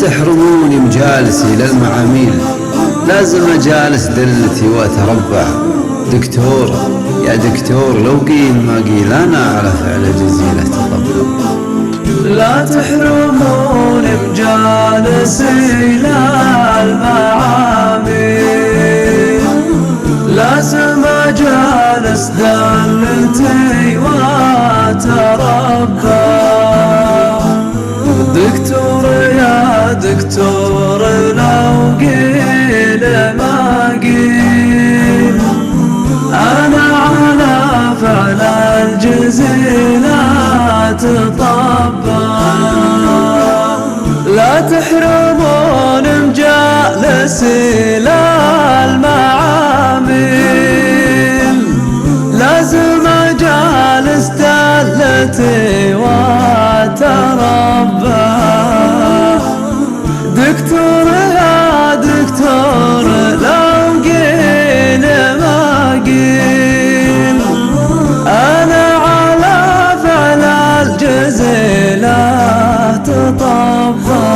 تحرموني مجالسي للمعاميل، لازم أجالس دلتي وأتربع. دكتور يا دكتور لو قيل ما قيل أنا على فعل جزيلة تطبع. لا تحرموني مجالسي للمعاميل، لازم أجالس دلتي وأتربع. دكتور يا دكتور لو قيل ما قيل أنا على فعل الجزيلات طبع. لا تحرمون مجالسي للمعاميل، لازم أجالس دلتي وأتربع. دكتور يا دكتور لو قيل ما قيل أنا على فعل الجزيلات طبع.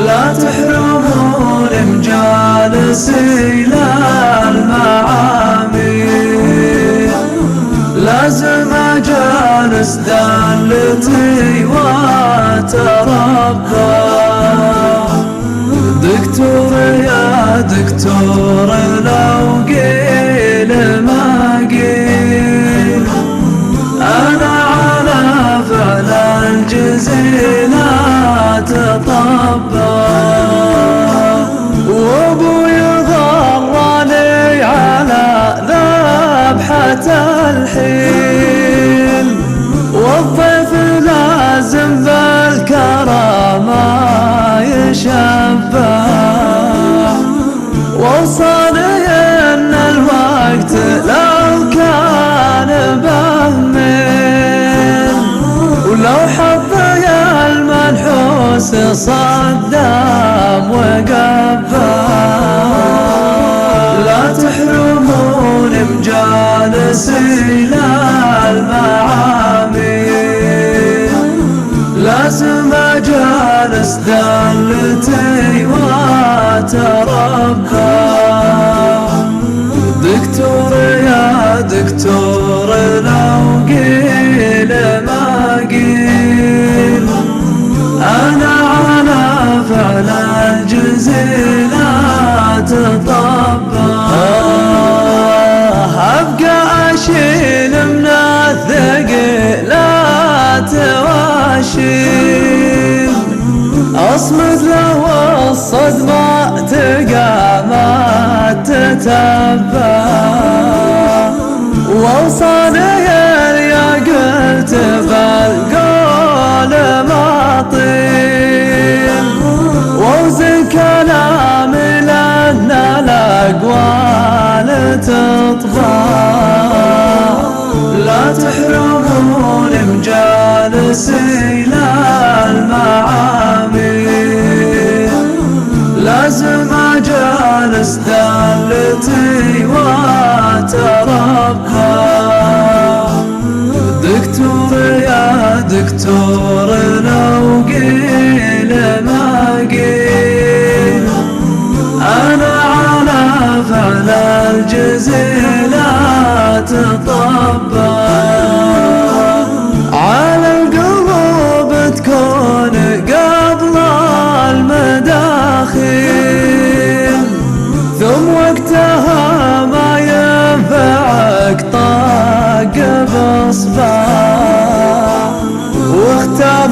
لا تحرمون مجالسي للمعاميل، لازم أجالس دلتي وأتربع. دكتور يا دكتور لو قيل ما قيل أنا على فعل الجزيلات طبع. وأبوي ضرني على ذبحة الحين، والضيف لازم بالكرامة يشبع. وصاني ان الوقت لو كان بهمين، ولو حظي المنحوس صدام وقبع. لا تحرمون مجالسي للمعاميل، لازم أجالس دلتي وأتربع. دكتور يا دكتور لو قيل ما قيل أنا على فعل الجزيلات طبع. أبقى أشيل من الثقيلات وأشيل، أصمد له الصدمة تقامت تتبع. وأوصاني يا قلت بالقول ما طيل، وأوزن كلامي لأن الأقوال تطبع. لا تحرمون مجالسي للمعاميل، لازم أجالس دلتي وأتربع. دكتور يا دكتور لو قيل ما قيل أنا على فعل الجزيلات طبع. على القلوب تكون قبل المداخيل، ثم وقتها ما ينفعك طاق بصبع. واختار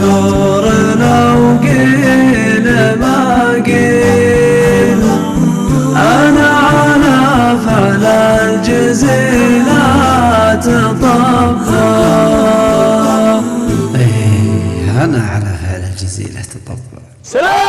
دكتور لو قيل ما قيل أنا على فعل الجزيلات طبع. أنا على فعل الجزيلة طبع. سلام.